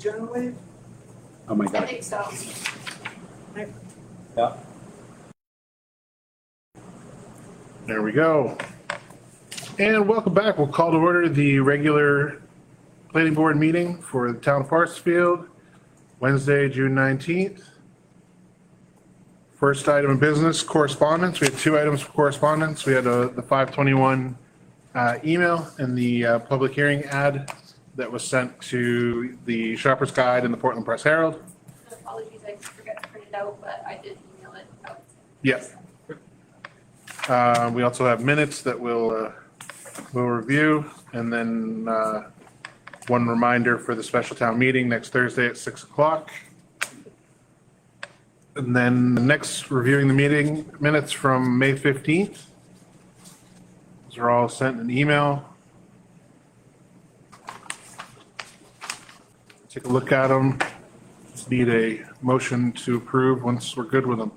adjourn wave? Oh my I God. think so. Yeah. There we go. And welcome back. We'll call to order the regular planning board meeting for the town of Parsonsfield, Wednesday, June 19th. First item of business, correspondence. We had two items for correspondence. We had the 521 email and the public hearing ad that was sent to the Shoppers Guide and the Portland Press Herald. Apologies, I forgot to print it out, but I did email it out. Yes. We also have minutes that we'll review, and then one reminder for the special town meeting next Thursday at 6 o'clock. And then the next, reviewing the meeting minutes from May 15th. Those are all sent in an email. Take a look at them. Just need a motion to approve once we're good with them.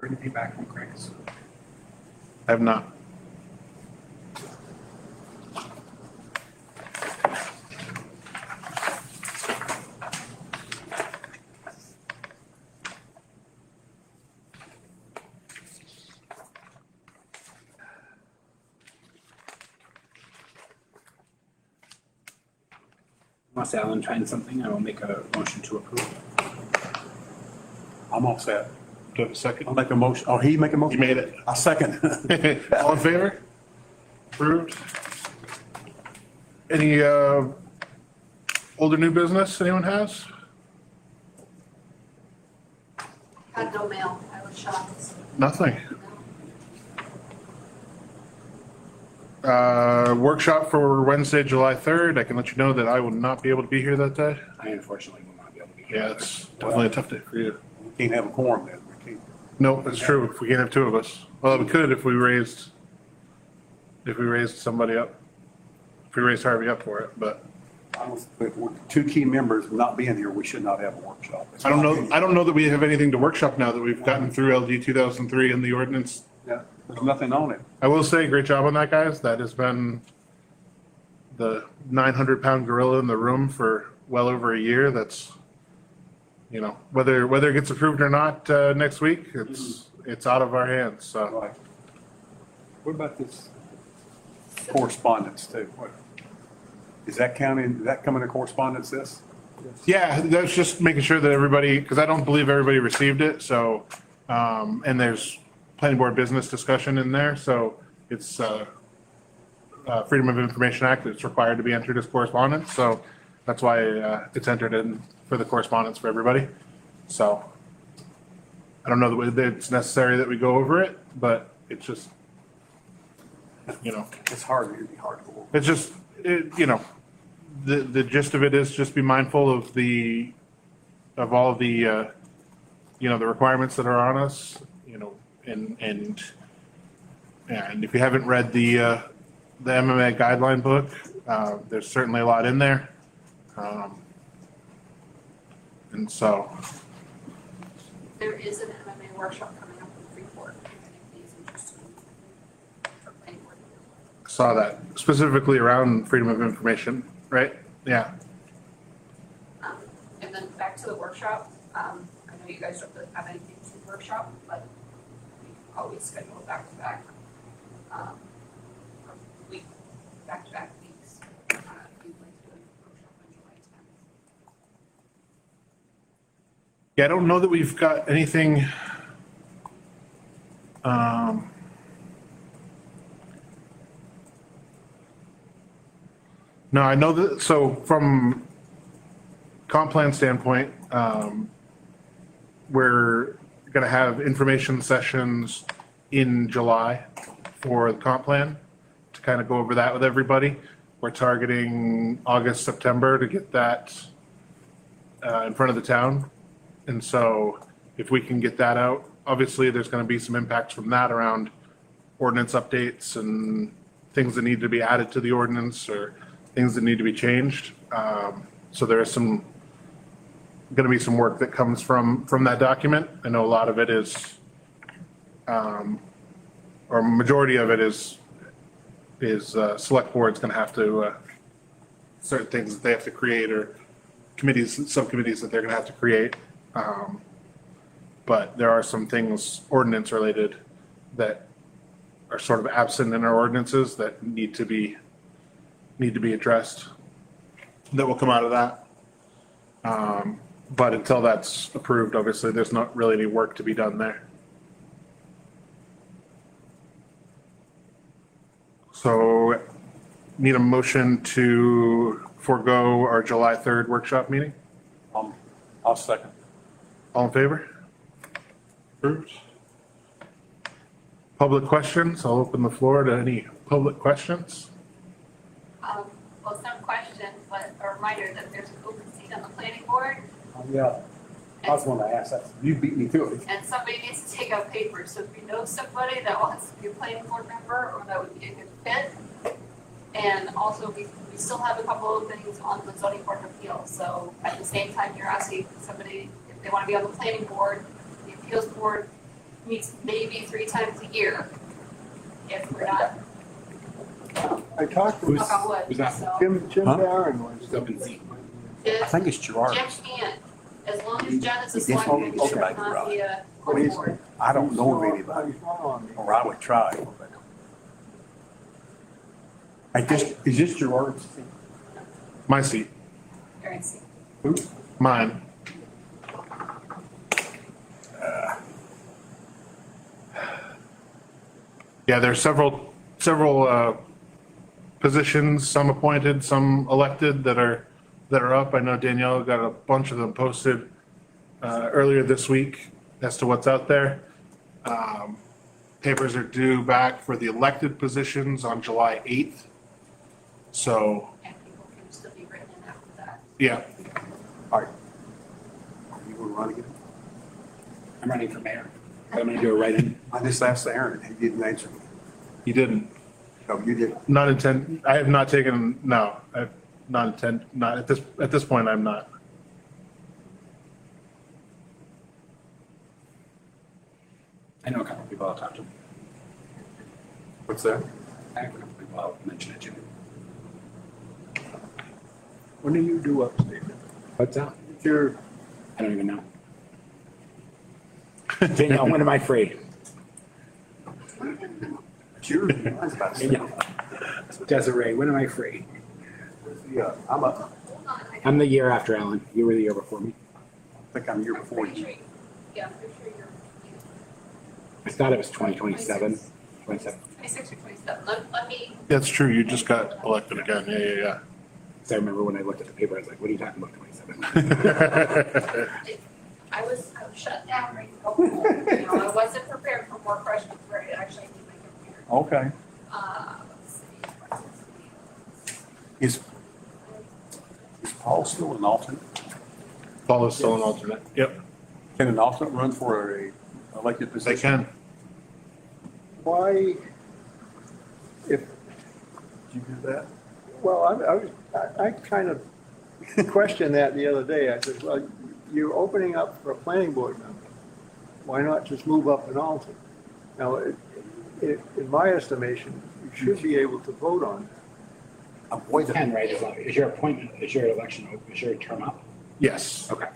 Heard anything back from Craig's? I have not. Unless Alan trying something, I will make a motion to approve. I'm all set. Do you have a second? I'll make a motion. Oh, he make a You motion? made it. I'll second. All in favor? Approved. Any older new business anyone has? Had no mail, I was shocked. Nothing. Workshop for Wednesday, July 3rd. I can let you know that I will not be able to be here that day. I unfortunately will not be able to be here. Yeah, it's definitely a tough day for you. We can't have a quorum then. We can't. No, it's true. If we can't have two of us. Well, we could if we raised somebody up. If we raised Harvey up for it, but With two key members not being here, we should not have a workshop. I don't know that we have anything to workshop now that we've gotten through LD 2003 and the ordinance. Yeah, there's nothing on it. I will say, great job on that, guys. That has been the 900-pound gorilla in the room for well over a year. That's, you know, whether it gets approved or not next week, it's out of our hands. So Right. What about this correspondence too? What? Is that counting, is that coming to correspondence this? yeah, that's just making sure that everybody, because I don't believe everybody received it. So and there's planning board business discussion in there. So it's Freedom of Information Act. It's required to be entered as correspondence. So that's why it's entered in for the correspondence for everybody. So I don't know that it's necessary that we go over it, but it's just, you know, It's hard, it'd be hard to go over. it's just, you know, the gist of it is just be mindful of all the, you know, the requirements that are on us, you know, and if you haven't read the MMA guideline book, there's certainly a lot in there. And so, There is an MMA workshop coming up in Freeport. If anybody's interested for planning board. saw that specifically around freedom of information, right? Yeah. And then back to the workshop, I know you guys don't really have anything to workshop, but we can always schedule back to back. Or week, back to back weeks. If you'd like to do a workshop on July 10th. Yeah, I don't know that we've got anything. No, I know that, so from comp plan standpoint, we're gonna have information sessions in July for the comp plan to kind of go over that with everybody. We're targeting August, September to get that in front of the town. And so if we can get that out, obviously there's gonna be some impacts from that around ordinance updates and things that need to be added to the ordinance or things that need to be changed. So there is some going to be some work that comes from that document. I know a lot of it is, or majority of it is select board's going to have to, certain things that they have to create or committees, subcommittees that they're going to have to create. But there are some things ordinance related that are sort of absent in our ordinances that need to be addressed that will come out of that. But until that's approved, obviously, there's not really any work to be done there. So need a motion to forego our July 3rd workshop meeting? I'll second. All in favor? Approved. Public questions? I'll open the floor to any public questions. Well, some questions, but a reminder that there's an open seat on the planning board, Yeah, I was going to ask that. You beat me to it. and somebody needs to take out paper. So if you know somebody that wants to be a planning board member, or that would be a good fit. And also, we still have a couple openings on the zoning board of appeals. So at the same time, you're asking somebody if they want to be on the planning board. The appeals board meets maybe 3 times a year. If we're not, I talked to knock on wood, who's that? so. Jim Huh? Barron was. Who's open seat? I think it's Gerard. Jim can, as long as Jen is a Yes, selectman, okay. he should not be a But full he's- board. I don't know of anybody, He's not on me. or I would try. Is this Gerard's? My seat, Aaron C. Who? mine. Yeah, there's several positions, some appointed, some elected that are up. I know Danielle got a bunch of them posted earlier this week as to what's out there. Papers are due back for the elected positions on July 8th. So, And people can still be written in after that. yeah, All right. You want to run again? I'm running for mayor. But I'm gonna do it right in. I just asked Aaron, he didn't answer me. you didn't, No, you did. not intend, I have not taken, no, I've not intend, not at this point, I'm not. I know a couple people I'll talk to. What's that? I have a couple people I'll mention it to. When do you do upstate? What's that? It's your, I don't even know. Danielle, when am I free? It's yours. Mine's about to say. Danielle. Desiree, when am I free? Yeah, I'm up. Hold on, I'm the year after Alan. You were the year before me. I think I'm a year I'm before pretty you. sure, yeah, I'm pretty sure you're. I thought it was 2027. 27. 26 or 27, let me, That's true, you just got elected again, yeah. So I remember when I looked at the paper, I was like, what are you talking about, 27? I was shut down right now. You know, I wasn't prepared for more questions, where I actually need my computer. Okay. Let's see. Is Paul still an alternate? Paul is still an alternate, yep, Can an alternate run for a elected they position? can. why, if, Did you do that? well, I kind of questioned that the other day. I said, well, you're opening up for a planning board member. Why not just move up an alternate? Now, in my estimation, you should be able to vote on that. Avoid You can, right? Is your appointment, is your election, is your term up? Yes, Okay.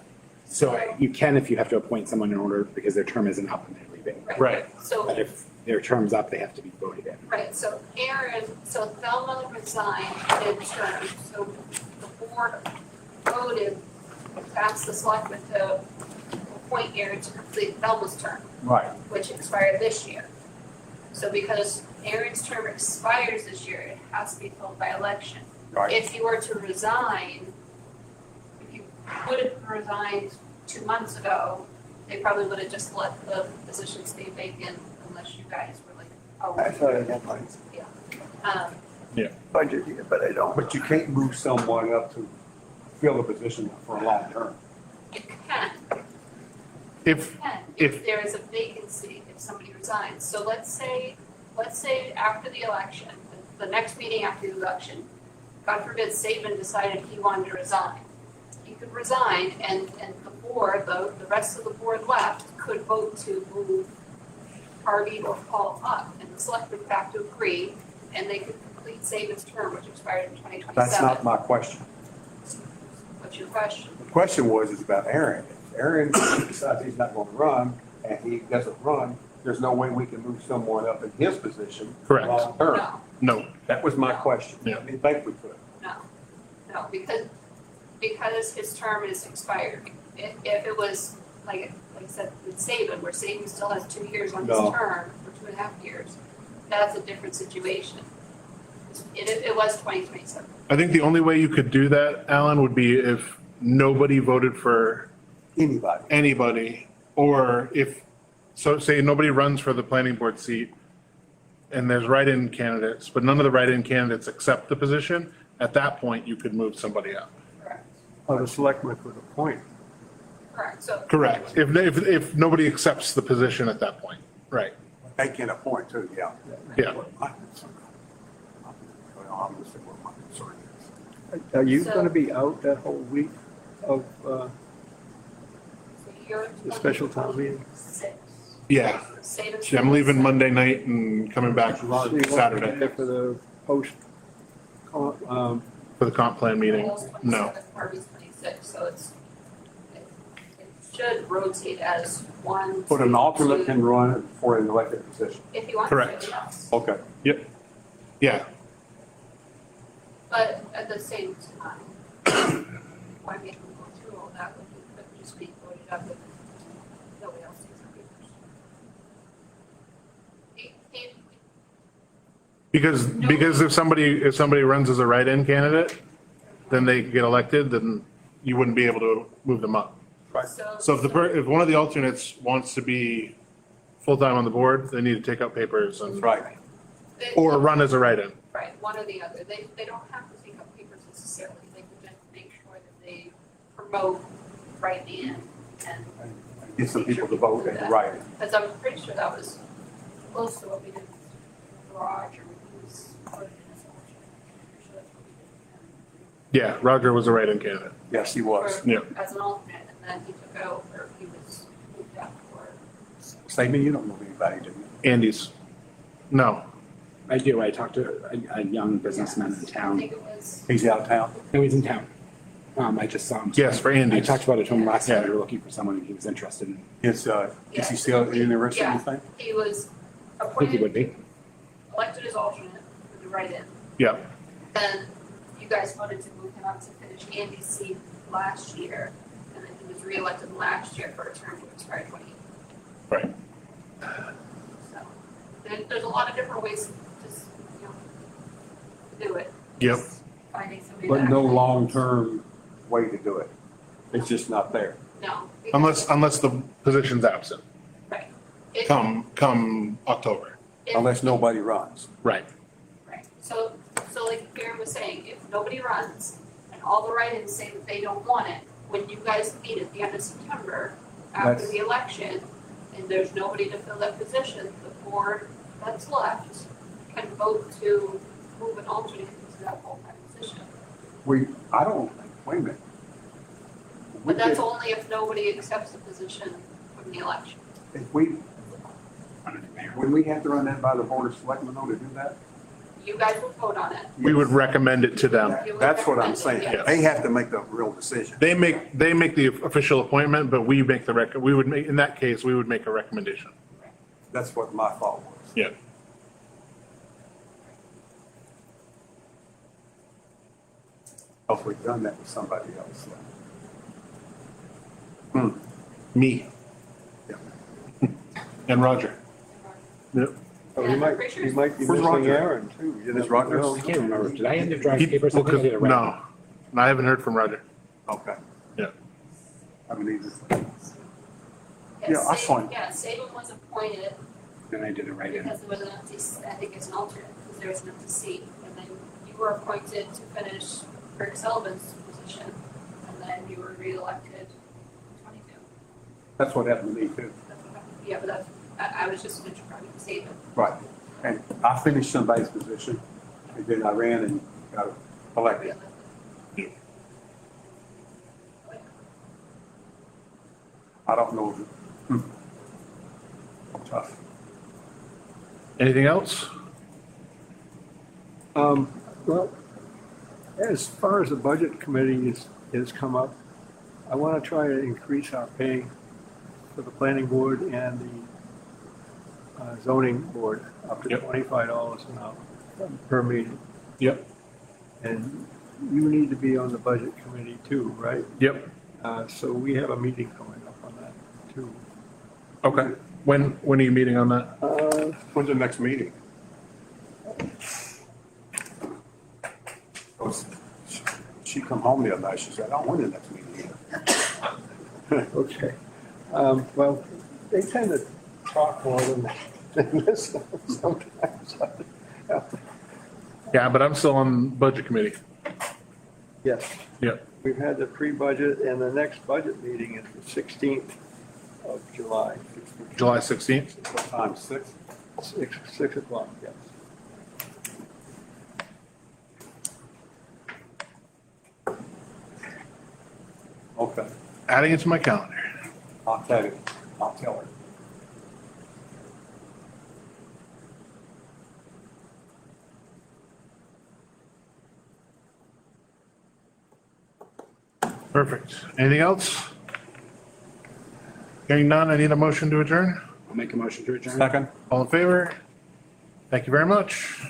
So you can if you have to appoint someone in order because their term isn't up and they're leaving. right, But So, if their term's up, they have to be voted in. right, so Aaron, so Thelma resigned mid-term, so the board voted to ask the selectmen to appoint Aaron to complete Thelma's term, Right. which expired this year. So because Aaron's term expires this year, it has to be filled by election. Right. If you were to resign, if you would have resigned 2 months ago, they probably would have just let the position stay vacant unless you guys were like, oh. I thought I had my Yeah. budget here, but I don't. But you can't move someone up to fill a position for a long term. You can, if, if there is a vacancy, if somebody resigns. So let's say after the election, the next meeting after the election, God forbid Saban decided he wanted to resign. He could resign and the board, the rest of the board left could vote to move Harvey or Paul up, and the selectmen would have to agree, and they could complete Saban's term, which expired in 2027. That's not my question. What's your question? The question is about Aaron. If Aaron decides he's not going to run and he doesn't run, there's no way we can move someone up in his position. Correct. Long term. No, No, That was my question. Yeah. I didn't think we could. no, because his term is expired. If it was, like I said, with Saban, where Saban still has 2 years on his No. term, or 2.5 years, that's a different situation. It was 2027. I think the only way you could do that, Alan, would be if nobody voted for Anybody. anybody, or if, so say nobody runs for the planning board seat, and there's write-in candidates, but none of the write-in candidates accept the position, at that point, you could move somebody up. Correct. Or the selectmen could appoint. Correct, so. Correct. If nobody accepts the position at that point, right, They can appoint too, yeah. yeah. I'm just saying what my concern is. Are you So- gonna be out that whole week of, So you're. The special town meeting? 6. Yeah. Saban's. Yeah, I'm leaving Monday night and coming back so you won't be Saturday there for the post, for the comp plan meeting. Paul's No, 27, Harvey's 26, so it should rotate as one. But an two, alternate two, can run for an elected position. If you want Correct. to, yes. Okay. yep, yeah, But at the same time, why make them go through all that when you could just be voted up if nobody else takes the papers? because if somebody runs as a write-in candidate, then they get elected, then you wouldn't be able to move them up. Right. So if one of the alternates wants to be full-time on the board, they need to take out papers That's and, right. or run as a write-in. Right, one or the other. They don't have to take up papers necessarily. They can just make sure that they promote right in and. Get some people to vote and write it. Because I'm pretty sure that was close to what we did with Roger, when he was voted in as an alternate. I'm pretty sure that's what we did with him. Yeah, Roger was a write-in candidate. Yes, he was. For- Yeah. As an alternate, and then he took over, he was moved up for. Saban, you don't know anybody, do you? Andy's, no, I do. I talked to a young businessman in I town. think it was, He's out of town. No, he's in town. I just saw him. yes, for I Andy's. talked about it to him last time. Yeah. We were looking for someone and he was interested in, Is he still interested in anything? he was I think he would appointed, be. elected as alternate for the write-in. Yeah, Then you guys voted to move him up to finish Andy's seat last year, and then he was reelected last year for a term to expire 28. right. So there's a lot of different ways to just, to do it. Yep. Just finding somebody But that no actually- long-term way to do it. It's just not there. No. because- Unless the position's absent, Right. If- come October. if- Unless nobody runs. Right. Right, so like Karen was saying, if nobody runs and all the write-ins say that they don't want it, when you guys meet at the end of September, after That's- the election, and there's nobody to fill that position, the board that's left can vote to move an alternate into that full-time position. I don't, wait a minute. We But that's could- only if nobody accepts the position from the election. If we, would we have to run that by the board of selectmen though to do that? You guys will vote on it. We would recommend it to them. That's what I'm saying. Yeah. They have to make the real decision. They make the official appointment, but we make we would make, in that case, we would make a recommendation. That's what my thought was. Yeah. If we've done that with somebody else. Me Yeah. and Roger. Yep. oh, Yeah, you I'm might, pretty sure you it's- might be Where's missing Roger? Aaron too. You Is never Roger- know. I can't remember. Did I end up drawing He- papers? I think I did it right. No, I haven't heard from Roger. Okay. Yeah. I mean, he's, Yeah, Yeah, that's fine. Yeah, Saban was appointed And I did it right in. because there was an empty, I think it's an alternate, because there was an empty seat. And then you were appointed to finish Rick Sullivan's position, and then you were reelected in 22. that's what happened to me too. That's what happened. Yeah, but that's, I was just describing Saban. Right. And I finished somebody's position and then I ran and got elected. Reelected. I don't know. Tough. Anything else? Well, as far as the budget committee is come up, I want to try to increase our pay for the planning board and the zoning board up to Yep. $25 an hour per meeting. Yep. And you need to be on the budget committee too, right? Yep. So we have a meeting coming up on that too. Okay. When are you meeting on that? When's the next meeting? She come home the other night, she said, I don't want the next meeting either. Okay. Well, they tend to talk more than listen sometimes. Yeah, but I'm still on budget committee. Yes, Yep. we've had the pre-budget and the next budget meeting is the 16th of July, July 16th. What time, 6? 6 o'clock, yes. Okay, Adding it to my calendar. I'll tell you, I'll tell her. Perfect. Anything else? Hearing none, I need a motion to adjourn. I'll make a motion to adjourn. Second? All in favor? Thank you very much.